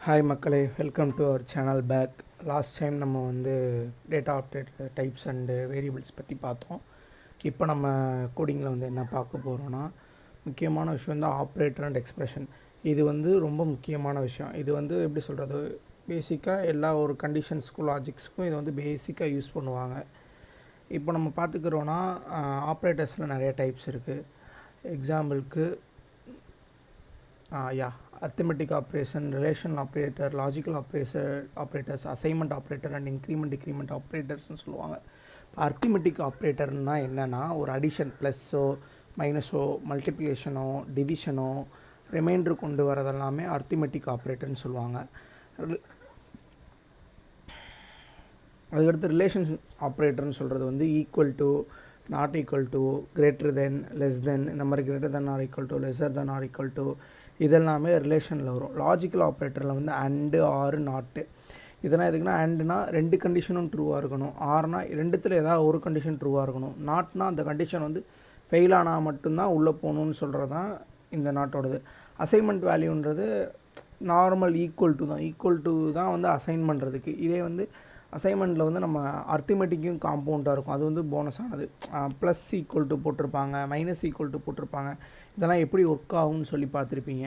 Hi மக்களே, welcome to our channel back. Last time நம்ம வந்து data update types and variables பற்றி பார்த்தோம். இப்போ நம்ம கோடிங்கில் வந்து என்ன பார்க்க போகிறோன்னா, முக்கியமான விஷயம் வந்து ஆப்ரேட்டர் அண்ட் எக்ஸ்ப்ரெஷன். இது வந்து ரொம்ப முக்கியமான விஷயம். இது வந்து எப்படி சொல்கிறது, பேசிக்காக எல்லா ஒரு கண்டிஷன்ஸ்க்கும் லாஜிக்ஸ்க்கும் இது வந்து பேசிக்காக யூஸ் பண்ணுவாங்க. இப்போ நம்ம பார்த்துக்கிறோன்னா, ஆப்ரேட்டர்ஸில் நிறைய டைப்ஸ் இருக்குது. எக்ஸாம்பிளுக்கு arithmetic operation, relational operator, logical operators, assignment operator and increment decrement operators னு சொல்லுவாங்க. arithmetic operatorனா என்னென்னா, ஒரு அடிஷன் ப்ளஸ்ஸோ மைனஸோ மல்டிப்ளிகேஷனோ டிவிஷனோ ரிமைண்டர் கொண்டு வரதெல்லாமே arithmetic operatorன்னு சொல்லுவாங்க. அதுக்கடுத்து ரிலேஷன் ஆப்ரேட்டர்னு சொல்கிறது வந்து equal to, not equal to, greater than, less than, இந்த மாதிரி greater than or equal to, lesser than or equal to, இதெல்லாமே ரிலேஷனில் வரும். லாஜிக்கல் ஆப்ரேட்டரில் வந்து அண்டு, ஆறு, நாட்டு, இதெல்லாம் எதுக்குன்னா, அண்டுனா ரெண்டு கண்டிஷனும் ட்ரூவாக இருக்கணும், ஆறுனா ரெண்டுத்தில் ஏதாவது ஒரு கண்டிஷன் ட்ரூவாக இருக்கணும், நாட்னா அந்த கண்டிஷன் வந்து ஃபெயில் ஆனால் மட்டும்தான் உள்ளே போகணுன்னு சொல்கிறது தான் இந்த நாட்டோடது. அசைன்மெண்ட் வேல்யூன்றது நார்மல் ஈக்குவல் டு தான் வந்து அசைன் பண்ணுறதுக்கு. இதே வந்து அசைன்மெண்ட்டில் வந்து நம்ம அர்த்தமெட்டிக்கும் காம்பவுண்டாக இருக்கும், அது வந்து போனஸ் ஆனது. ப்ளஸ் ஈக்குவல் டு போட்டிருப்பாங்க, மைனஸ் ஈக்குவல் டு போட்டிருப்பாங்க. இதெல்லாம் எப்படி ஒர்க் ஆகும்னு சொல்லி பார்த்துருப்பீங்க,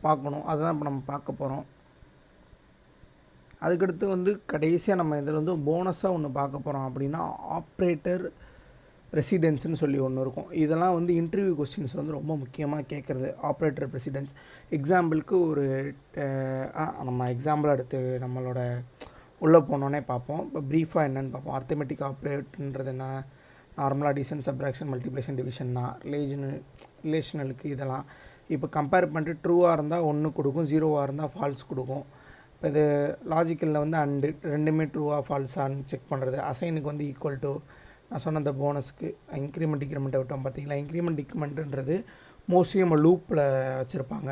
பார்க்கணும். அதுதான் இப்போ நம்ம பார்க்க போகிறோம். அதுக்கடுத்து வந்து கடைசியாக நம்ம இதில் வந்து போனஸாக ஒன்று பார்க்க போகிறோம். அப்படின்னா ஆப்ரேட்டர் ப்ரெசிடென்ஸ்னு சொல்லி ஒன்று இருக்கும். இதெல்லாம் வந்து இன்டர்வியூ கொஸ்டின்ஸ் வந்து ரொம்ப முக்கியமாக கேட்குறது, ஆப்ரேட்டர் ப்ரெசிடென்ஸ். எக்ஸாம்பிளுக்கு ஒரு நம்ம எக்ஸாம்பிள் எடுத்து நம்மளோட உள்ளே போனோன்னே பார்ப்போம். இப்போ ப்ரீஃபாக என்னென்னு பார்ப்போம். அர்த்தமெட்டிக் ஆப்ரேட்டர்ன்றது என்ன, நார்மலாக அடிஷன், சப்ராக்ஷன், மல்டிப்ளிகேஷன், டிவிஷன் தான். ரிலேஷனலுக்கு இதெல்லாம் இப்போ கம்பேர் பண்ணிட்டு ட்ரூவாக இருந்தால் 1 கொடுக்கும், 0வாக இருந்தால் ஃபால்ஸ் கொடுக்கும். இப்போ இது லாஜிக்கலில் வந்து அண்டு ரெண்டுமே ட்ரூவாக ஃபால்ஸான்னு செக் பண்ணுறது. அசைனுக்கு வந்து ஈக்குவல் டு, நான் சொன்ன அந்த போனஸ்க்கு இன்க்ரிமெண்ட் டிக்ரிமெண்ட்டை விட்டோம் பார்த்தீங்களா. இன்க்ரிமெண்ட் டிக்ரிமெண்ட்டுன்றது மோஸ்ட்லி நம்ம லூப்பில் வச்சுருப்பாங்க,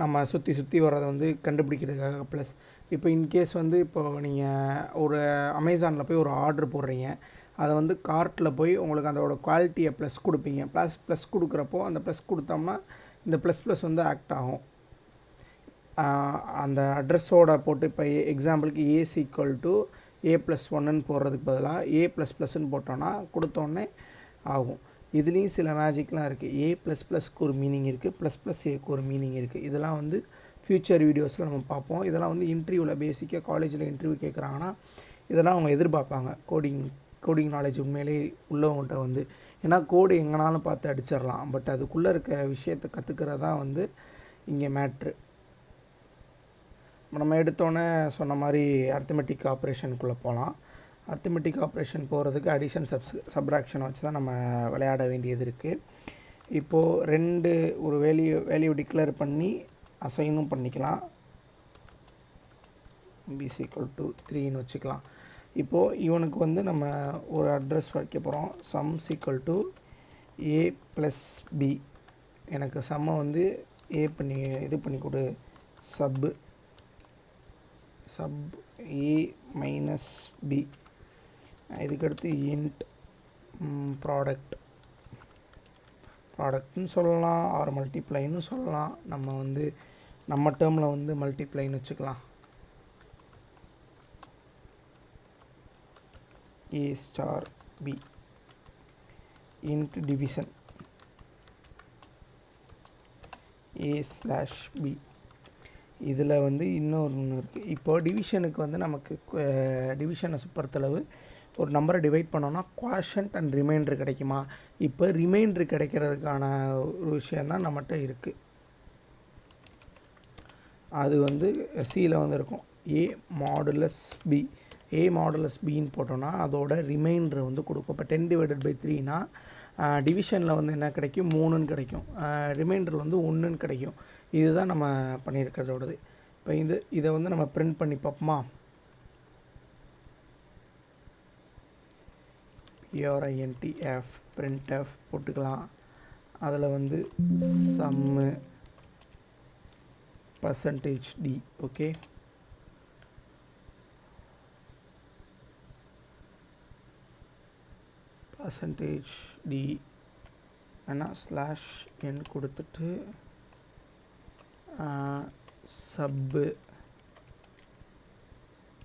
நம்ம சுற்றி வரதை வந்து கண்டுபிடிக்கிறதுக்காக. ப்ளஸ் இப்போ இன்கேஸ் வந்து இப்போது நீங்கள் ஒரு அமேசானில் போய் ஒரு ஆர்டர் போடுறீங்க, அதை வந்து கார்ட்டில் போய் உங்களுக்கு அதோட குவாலிட்டியை ப்ளஸ் கொடுப்பீங்க. ப்ளஸ் கொடுக்குறப்போ அந்த ப்ளஸ் கொடுத்தோம்னா இந்த ப்ளஸ் வந்து ஆக்ட் ஆகும். அந்த அட்ரஸோட போட்டு இப்போ எக்ஸாம்பிளுக்கு ஏஸ் ஈக்குவல் டு A+1ன்னு போடுறதுக்கு பதிலாக A++ன்னு போட்டோன்னா கொடுத்தோன்னே ஆகும். இதுலேயும் சில மேஜிக்லாம் இருக்குது. A++க்கு ஒரு மீனிங் இருக்குது, ++Aக்கு ஒரு மீனிங் இருக்குது. இதெல்லாம் வந்து ஃப்யூச்சர் வீடியோஸில் நம்ம பார்ப்போம். இதெல்லாம் வந்து இன்டர்வியூவில் பேசிக்காக காலேஜில் இன்டர்வியூ கேட்குறாங்கன்னா இதெல்லாம் அவங்க எதிர்பார்ப்பாங்க. கோடிங் நாலேஜ் உண்மையிலே உள்ளவங்கள்ட்ட வந்து, ஏன்னா கோடு எங்கேனாலும் பார்த்து அடிச்சிடலாம், பட் அதுக்குள்ளே இருக்க விஷயத்தை கற்றுக்கிறது தான் வந்து இங்கே மேட்ரு. நம்ம எடுத்தோன்னே சொன்ன மாதிரி அர்த்தமெட்டிக் ஆப்ரேஷனுக்குள்ளே போகலாம். அர்த்தமெட்டிக் ஆப்ரேஷன் போகிறதுக்கு அடிஷன், சப்ராக்ஷன் வச்சு தான் நம்ம விளையாட வேண்டியது இருக்குது. இப்போது ஒரு வேல்யூ டிக்ளேர் பண்ணி அசைனும் பண்ணிக்கலாம். b = 3ன்னு வச்சுக்கலாம். இப்போது இவனுக்கு வந்து நம்ம ஒரு அட்ரஸ் வைக்க போகிறோம். Sum = a + b. எனக்கு சம்மை வந்து a பண்ணி இது பண்ணி கொடு, சப் a - b. இதுக்கடுத்து இன்ட் ப்ராடக்ட்னு சொல்லலாம், ஆர் மல்டிப்ளைன்னு சொல்லலாம். நம்ம டேர்மில் வந்து மல்டிப்ளைன்னு வச்சுக்கலாம். a*b. Int division a/b. இதில் வந்து இன்னொன்று இருக்குது. இப்போ டிவிஷனுக்கு வந்து நமக்கு டிவிஷனை பொறுத்தளவு ஒரு நம்பரை டிவைட் பண்ணோன்னா குவாஷன்ட் அண்ட் ரிமைண்டர் கிடைக்குமா. இப்போ ரிமைண்டர் கிடைக்கிறதுக்கான ஒரு விஷயந்தான் நம்மகிட்ட இருக்குது. அது வந்து சியில் வந்து இருக்கும், a மாடுலஸ் பின்னு போட்டோன்னா அதோட ரிமைண்டர் வந்து கொடுக்கும். இப்போ 10/3னா டிவிஷனில் வந்து என்ன கிடைக்கும், 3ன்னு கிடைக்கும், ரிமைண்டரில் வந்து 1ன்னு கிடைக்கும். இதுதான் நம்ம பண்ணியிருக்கிறதோடது. இப்போ இதை வந்து நம்ம பிரிண்ட் பண்ணி பார்ப்போமா. printf printf போட்டுக்கலாம். அதில் வந்து சம்மு %d. ஓகே, %d ஏன்னா /n கொடுத்துட்டு சப்பு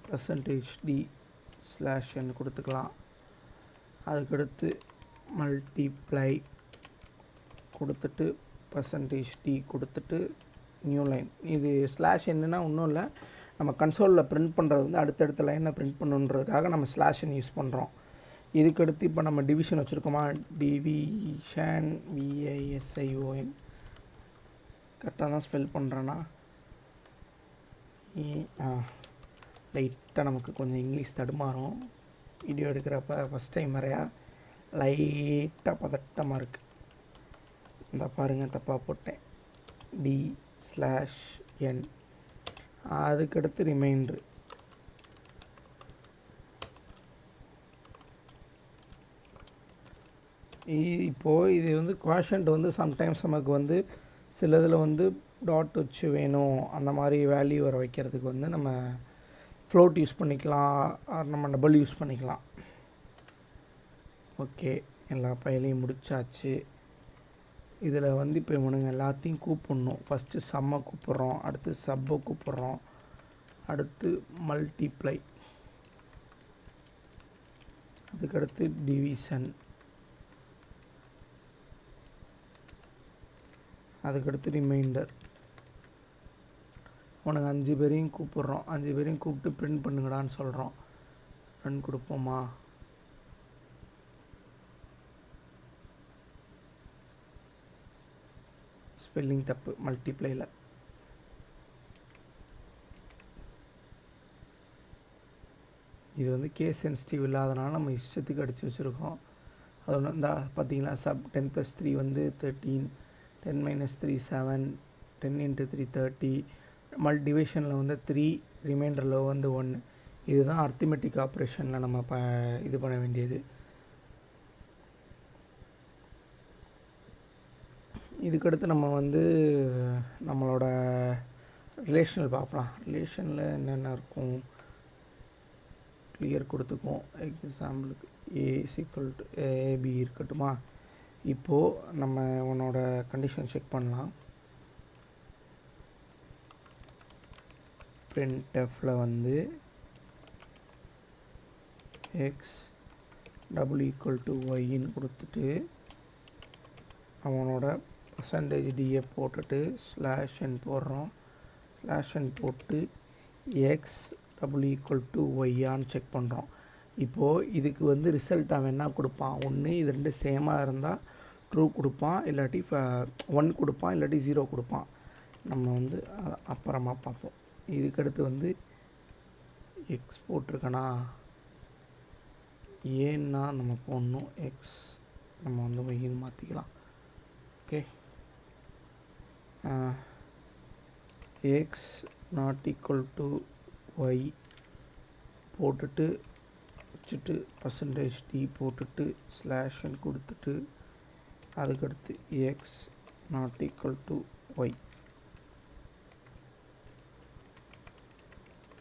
%d/n கொடுத்துக்கலாம். அதுக்கடுத்து மல்டிப்ளை கொடுத்துட்டு %d கொடுத்துட்டு நியூ லைன். இது ஸ்லாஷ் என்னன்னா ஒன்றும் இல்லை, நம்ம கன்சோலில் பிரிண்ட் பண்ணுறது வந்து அடுத்தடுத்த லைனில் பிரிண்ட் பண்ணுன்றதுக்காக நம்ம ஸ்லாஷன் யூஸ் பண்ணுறோம். இதுக்கடுத்து இப்போ நம்ம டிவிஷன் வச்சுருக்கோமா, டிவிஷன் VISION கரெக்டாக தான் ஸ்பெல் பண்ணுறேன்னா, லைட்டாக நமக்கு கொஞ்சம் இங்கிலீஷ் தடுமாறும் வீடியோ எடுக்கிறப்ப ஃபஸ்ட் டைம் வரையா லைட்டாக பதட்டமாக இருக்குது. இந்த பாருங்கள் தப்பாக போட்டேன், D/n. அதுக்கடுத்து ரிமைண்டர். இப்போது இது வந்து குவாஷன்ட் வந்து சம்டைம்ஸ் நமக்கு வந்து சிலதில் வந்து டாட் வச்சு வேணும், அந்த மாதிரி வேல்யூ வர வைக்கிறதுக்கு வந்து நம்ம ஃப்ளோட் யூஸ் பண்ணிக்கலாம், நம்ம டபுள் யூஸ் பண்ணிக்கலாம். ஓகே, எல்லா ஃபைலையும் முடிச்சாச்சு. இதில் வந்து இப்போ இவனுங்க எல்லாத்தையும் கூப்பிடணும். ஃபஸ்ட்டு சம்மை கூப்பிட்றோம், அடுத்து சப்பை கூப்பிட்றோம், அடுத்து மல்டிப்ளை, அதுக்கடுத்து டிவிஷன், அதுக்கடுத்து ரிமைண்டர். உனக்கு 5 பேரையும் கூப்பிட்றோம், 5 பேரையும் கூப்பிட்டு பிரிண்ட் பண்ணுங்கடான்னு சொல்கிறோம். ரன் கொடுப்போமா? ஸ்பெல்லிங் தப்பு மல்டிப்ளையில். இது வந்து கேஸ் சென்சிட்டிவ் இல்லாதனால நம்ம இஷ்டத்துக்கு அடித்து வச்சுருக்கோம். அது ஒன்று இந்த பார்த்தீங்களா, சப் 10 + 3 வந்து 13, 10 - 3 7, 10 × 3 30, டிவிஷனில் வந்து 3, ரிமைண்டரில் வந்து 1. இதுதான் அர்த்தமெட்டிக் ஆப்ரேஷனில் நம்ம இது பண்ண வேண்டியது. இதுக்கடுத்து நம்ம வந்து நம்மளோட ரிலேஷனல் பார்க்கலாம். ரிலேஷனில் என்னென்ன இருக்கும் கிளியர் கொடுத்துக்கும். எக்ஸாம்பிளுக்கு A=AB இருக்கட்டுமா. இப்போது நம்ம உன்னோட கண்டிஷன் செக் பண்ணலாம். printfல வந்து x =y ன்னு கொடுத்துட்டு அவனோட %d போட்டுட்டு /n போடுறோம். /n போட்டு x =y செக் பண்ணுறோம். இப்போது இதுக்கு வந்து ரிசல்ட் அவன் என்ன கொடுப்பான், ஒன்று இது ரெண்டு சேமாக இருந்தால் ட்ரூ கொடுப்பான், இல்லாட்டி 1 கொடுப்பான், இல்லாட்டி 0 கொடுப்பான். நம்ம வந்து அப்புறமா பார்ப்போம். இதுக்கடுத்து வந்து எக்ஸ் போட்டிருக்கனா ஏன்னா நம்ம போடணும், எக்ஸ் நம்ம வந்து ஒய்ன்னு மாற்றிக்கலாம். ஓகே, எக்ஸ் =y போட்டுட்டு வச்சுட்டு %d போட்டுட்டு /n கொடுத்துட்டு அதுக்கடுத்து எக்ஸ் =y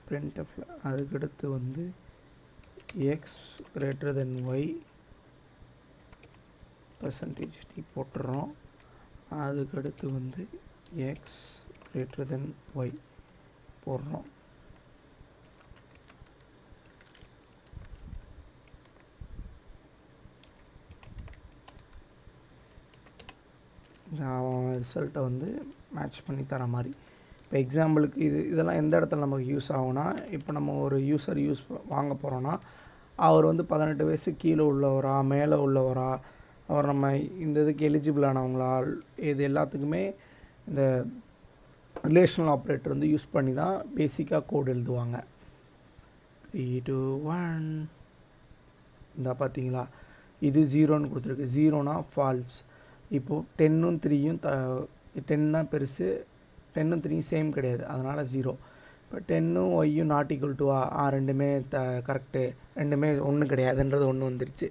printfல. அதுக்கடுத்து வந்து எக்ஸ் > y %d போட்டுறோம். அதுக்கடுத்து வந்து எக்ஸ் > y போடுறோம். ரிசல்ட்டை வந்து மேட்ச் பண்ணி தர மாதிரி. இப்போ எக்ஸாம்பிளுக்கு இதெல்லாம் எந்த இடத்துல நமக்கு யூஸ் ஆகும்னா, இப்போ நம்ம ஒரு யூஸர் வாங்க போகிறோன்னா அவர் வந்து 18 வயசு கீழே உள்ளவரா மேலே உள்ளவரா, அவர் நம்ம இந்த இதுக்கு எலிஜிபிள் ஆனவங்களா, இது எல்லாத்துக்குமே இந்த ரிலேஷனல் ஆப்ரேட்டர் வந்து யூஸ் பண்ணி தான் பேசிக்காக கோட் எழுதுவாங்க. 3 2 1 இந்த பார்த்தீங்களா, இது 0ன்னு கொடுத்துருக்கு. 0னா ஃபால்ஸ். இப்போது 10ம் 3யும் 10 தான் பெருசு, 10ம் 3யும் சேம் கிடையாது, அதனால் 0. இப்போ 10ம் ஒய்யும் = ரெண்டுமே கரெக்டு, ரெண்டுமே ஒன்றும் கிடையாதுன்றது ஒன்று வந்துருச்சு.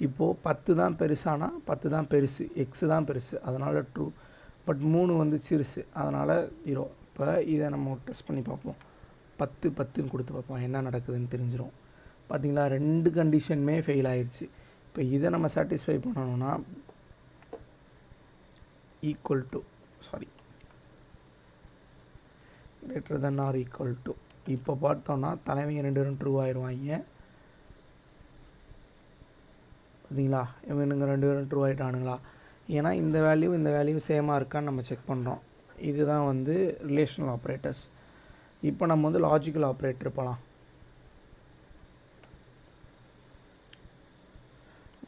இப்போது 10 தான் பெருசானா 10 தான் பெருசு, எக்ஸு தான் பெருசு, அதனால் ட்ரூ. பட் 3 வந்து சிறுசு, அதனால் 0. இப்போ இதை நம்ம டெஸ்ட் பண்ணி பார்ப்போம். 10 10ன்னு கொடுத்து பார்ப்போம், என்ன நடக்குதுன்னு தெரிஞ்சிடும். பார்த்திங்களா, 2 கண்டிஷனுமே ஃபெயில் ஆயிடுச்சு. இப்போ இதை நம்ம சாட்டிஸ்ஃபை பண்ணணும்னா greater than or equal to இப்போ பார்த்தோன்னா தலைமைங்க 2 பேரும் ட்ரூ ஆயிடுவாங்க. பார்த்தீங்களா, இவனுங்க 2 பேரும் ட்ரூ ஆகிட்டானுங்களா? ஏன்னா இந்த வேல்யூ சேமாக இருக்கான்னு நம்ம செக் பண்ணுறோம். இதுதான் வந்து ரிலேஷனல் ஆப்ரேட்டர்ஸ். இப்போ நம்ம வந்து லாஜிக்கல் ஆப்ரேட்டர் போகலாம்.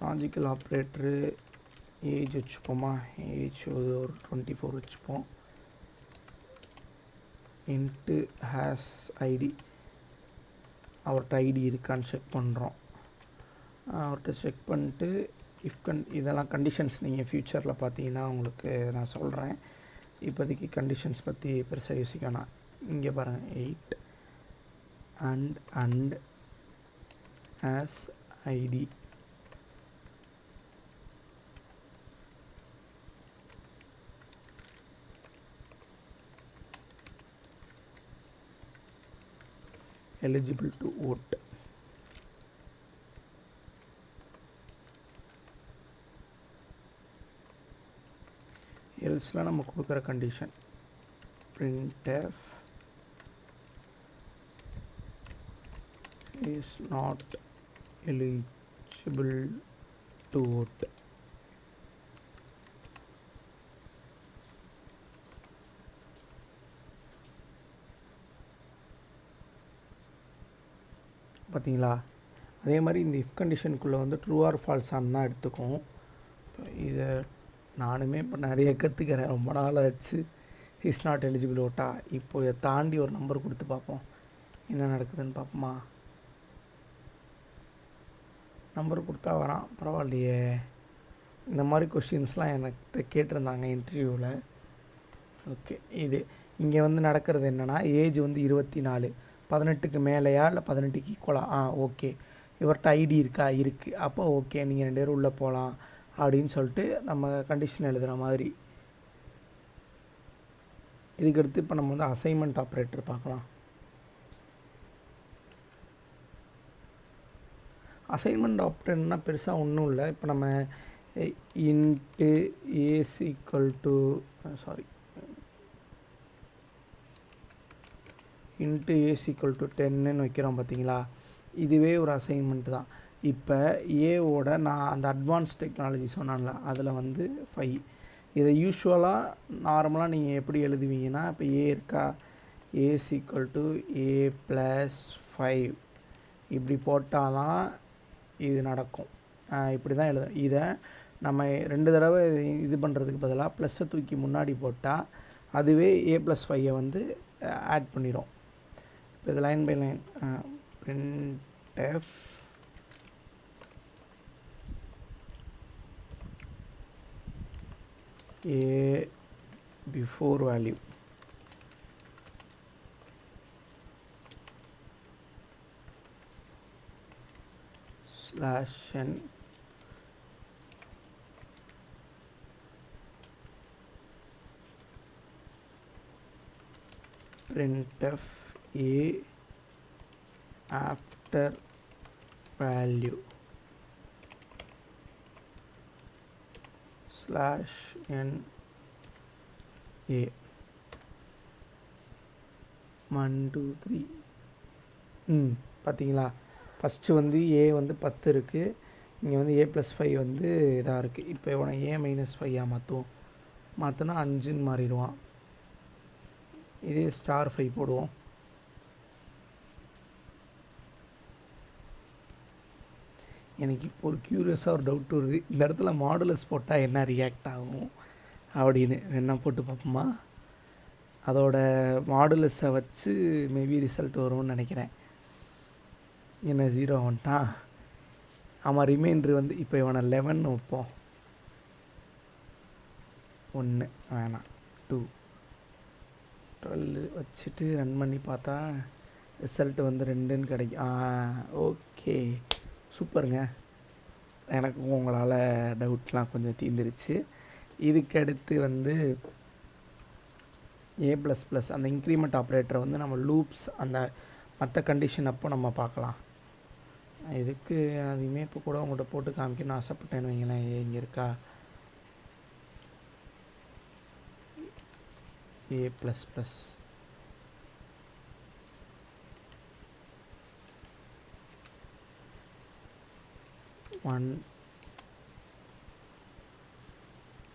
லாஜிக்கல் ஆப்ரேட்டரு ஏஜ் வச்சுப்போமா, ஏஜ் ஒரு 24 வச்சுப்போம். இன்ட்டு ஹேஸ் ஐடி, அவர்கிட்ட ஐடி இருக்கான்னு செக் பண்ணுறோம். அவர்கிட்ட செக் பண்ணிட்டு இதெல்லாம் கண்டிஷன்ஸ் நீங்கள் ஃப்யூச்சரில் பார்த்தீங்கன்னா உங்களுக்கு நான் சொல்கிறேன். இப்போதைக்கு கண்டிஷன்ஸ் பற்றி பெருசாக யோசிக்கணும். இங்கே பாருங்கள், 8 and as it eligible to vote. எல்ஸில் நம்ம கொடுக்குற condition printf is not eligible to vote. பார்த்தீங்களா, அதே மாதிரி இந்த இஃப் கண்டிஷனுக்குள்ளே வந்து ட்ரூ ஆர் ஃபால்ஸான்னு தான் எடுத்துக்கும். இதை நானுமே இப்போ நிறைய கற்றுக்கிறேன், ரொம்ப நாள் ஆச்சு. இஸ் நாட் எலிஜிபிள் ஓட்டா. இப்போ இதை தாண்டி ஒரு நம்பர் கொடுத்து பார்ப்போம் என்ன நடக்குதுன்னு பார்ப்போமா. நம்பர் கொடுத்தா வரான், பரவாயில்லையே. இந்த மாதிரி கொஷின்ஸ்லாம் என்கிட்ட கேட்டிருந்தாங்க இன்டர்வியூவில். ஓகே, இது இங்கே வந்து நடக்கிறது என்னென்னா, ஏஜ் வந்து 24, 18க்கு மேலேயா இல்லை 18க்கு ஈக்குவலா? ஓகே. இவர்கிட்ட ஐடி இருக்கா? இருக்குது. அப்போ ஓகே, நீங்கள் 2 பேரும் உள்ளே போகலாம் அப்படின்னு சொல்லிட்டு நம்ம கண்டிஷன் எழுதுகிற மாதிரி. இதுக்கடுத்து இப்போ நம்ம வந்து அசைன்மெண்ட் ஆப்ரேட்டர் பார்க்கலாம். அசைன்மெண்ட் ஆப்ரேட்டர்னால் பெருசாக ஒன்றும் இல்லை. இப்போ நம்ம int s equal to int s equal to 10ன்னு வைக்கிறோம் பார்த்தீங்களா. இதுவே ஒரு அசைன்மெண்ட் தான். இப்போ ஏவோட நான் அந்த அட்வான்ஸ் டெக்னாலஜி சொன்னான்ல, அதில் வந்து 5. இதை யூஸ்வலாக நார்மலாக நீங்கள் எப்படி எழுதுவீங்கன்னா, இப்போ ஏ இருக்கா, as equal to a plus 5 இப்படி போட்டால் தான் இது நடக்கும். இப்படி தான் எழுதும். இதை நம்ம 2 தடவை இது பண்ணுறதுக்கு பதிலாக ப்ளஸ்ஸை தூக்கி முன்னாடி போட்டால் அதுவே ஏ ப்ளஸ் 5 வந்து ஆட் பண்ணிடும். இப்போ இது line by line printf a before value /n printf a after value /n a 1 2 3. பார்த்தீங்களா, ஃபஸ்ட்டு வந்து ஏ வந்து 10 இருக்குது, இங்கே வந்து ஏ ப்ளஸ் 5 வந்து இதாக இருக்குது. இப்போ இவனை ஏ மைனஸ் 5 மாற்றினா 5ன்னு மாறிடுவான். இதே *5 போடுவோம். எனக்கு இப்போ ஒரு க்யூரியஸாக ஒரு டவுட் வருது, இந்த இடத்துல மாடுலஸ் போட்டால் என்ன ரியாக்ட் ஆகும் அப்படின்னு. என்ன போட்டு பார்ப்போமா. அதோட மாடுலஸை வச்சு மேபி ரிசல்ட் வரும்னு நினைக்கிறேன். என்ன 0 வந்துட்டான். ஆமாம், ரிமைண்டர் வந்து இப்போ இவனை 11 வைப்போம். 1 வேணாம், 2 12 வச்சுட்டு ரன் பண்ணி பார்த்தா ரிசல்ட் வந்து 2ன்னு கிடைக்கும். ஓகே, சூப்பருங்க. எனக்கும் உங்களால் டவுட்லாம் கொஞ்சம் தீர்ந்துருச்சு. இதுக்கடுத்து வந்து ஏ ப்ளஸ் ப்ளஸ் அந்த இன்க்ரிமெண்ட் ஆப்ரேட்டரை வந்து நம்ம லூப்ஸ் அந்த மற்ற கண்டிஷன் அப்போ நம்ம பார்க்கலாம். இதுக்கு அதையுமே இப்போ கூட உங்கள்கிட்ட போட்டு காமிக்கணும்னு ஆசைப்பட்டேன்னு வைங்களேன். இங்கே இருக்கா ஏ ப்ளஸ் ப்ளஸ் 1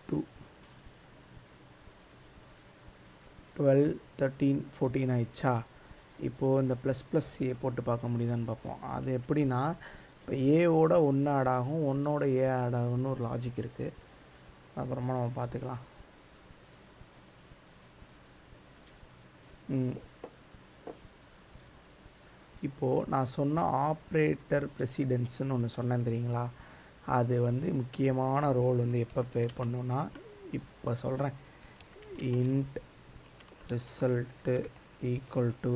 2 12 13 14 ஆயிடுச்சா? இப்போது இந்த ப்ளஸ் ப்ளஸ் ஏ போட்டு பார்க்க முடியுதான்னு பார்ப்போம். அது எப்படின்னா, இப்போ ஏவோட 1 ஆட் ஆகும், 1ஓட ஏ ஆட் ஆகும்னு ஒரு லாஜிக் இருக்குது. அப்புறமா நம்ம பார்த்துக்கலாம். இப்போது நான் சொன்ன ஆப்ரேட்டர் ப்ரெசிடென்ஸ்னு ஒன்று சொன்னேன் தெரியுங்களா? அது வந்து முக்கியமான ரோல் வந்து எப்போ ப்ளே பண்ணுன்னா, இப்போ சொல்கிறேன். Int result equal to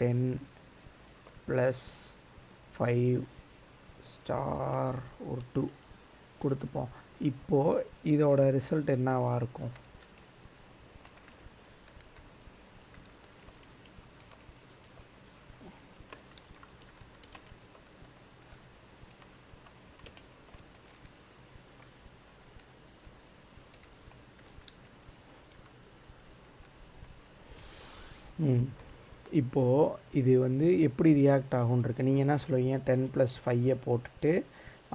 10 + 5 star ஒரு 2 கொடுத்துப்போம். இப்போது இதோட ரிசல்ட் என்னவாக இருக்கும்? இப்போது இது வந்து எப்படி ரியாக்ட் ஆகும்ன்ருக்கு. நீங்கள் என்ன சொல்லுவீங்க? 10 + 5 போட்டுட்டு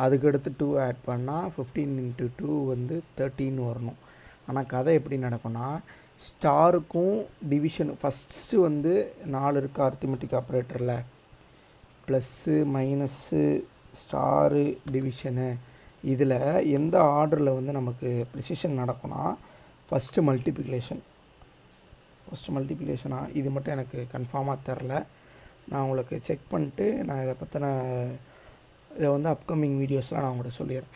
அதுக்கடுத்து 2 ஆட் பண்ணால் 15 × 2 வந்து 13 வரணும். ஆனால் கதை எப்படி நடக்கும்னா, ஸ்டாருக்கும் டிவிஷன் ஃபஸ்ட்டு வந்து 4 இருக்குது அரித்மெட்டிக் ஆப்ரேட்டரில். Plus minus star division. இதில் எந்த ஆர்டரில் வந்து நமக்கு ப்ரிசிஷன் நடக்கும்னா, ஃபஸ்ட்டு மல்டிப்ளிகேஷனா இது மட்டும் எனக்கு கன்ஃபார்மாக தெரில. நான் உங்களுக்கு செக் பண்ணிட்டு நான் இதை பற்றின இதை வந்து அப்கமிங் வீடியோஸ்லாம் நான் உங்கள்கிட்ட சொல்லிடுறேன்.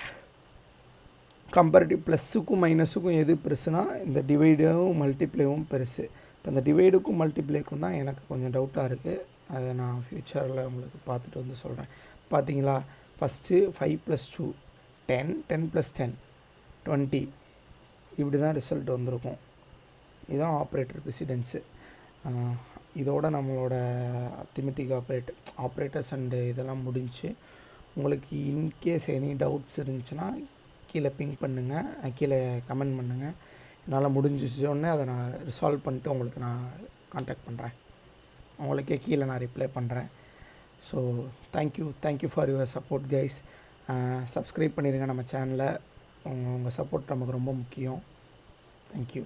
கம்பேரிட்டிவ் ப்ளஸ்ஸுக்கும் மைனஸுக்கும் எது பெருசுனா, இந்த டிவைடும் மல்டிப்ளேவும் பெருசு. இப்போ இந்த டிவைடுக்கும் மல்டிப்ளேக்கும் தான் எனக்கு கொஞ்சம் டவுட்டாக இருக்குது. அதை நான் ஃப்யூச்சரில் உங்களுக்கு பார்த்துட்டு வந்து சொல்கிறேன். பார்த்தீங்களா, ஃபஸ்ட்டு 5 + 2 10, 10 + 10 20 இப்படி தான் ரிசல்ட் வந்திருக்கும். இதுதான் ஆப்ரேட்டர் ப்ரெசிடென்ஸு. இதோட நம்மளோட அரித்மெட்டிக் ஆப்ரேட்டர்ஸ் அண்டு இதெல்லாம் முடிஞ்சு. உங்களுக்கு இன்கேஸ் எனி டவுட்ஸ் இருந்துச்சுன்னா கீழே பிங் பண்ணுங்கள், கீழே கமெண்ட் பண்ணுங்கள். என்னால் முடிஞ்சிச்சோடனே அதை நான் ரிசால்வ் பண்ணிட்டு உங்களுக்கு நான் கான்டாக்ட் பண்ணுறேன். உங்களுக்கே கீழே நான் ரிப்ளை பண்ணுறேன். So thank you for your support guys. Subscribe பண்ணிடுங்க நம்ம சேனலை. உங்கள் சப்போர்ட் நமக்கு ரொம்ப முக்கியம். தேங்க்யூ.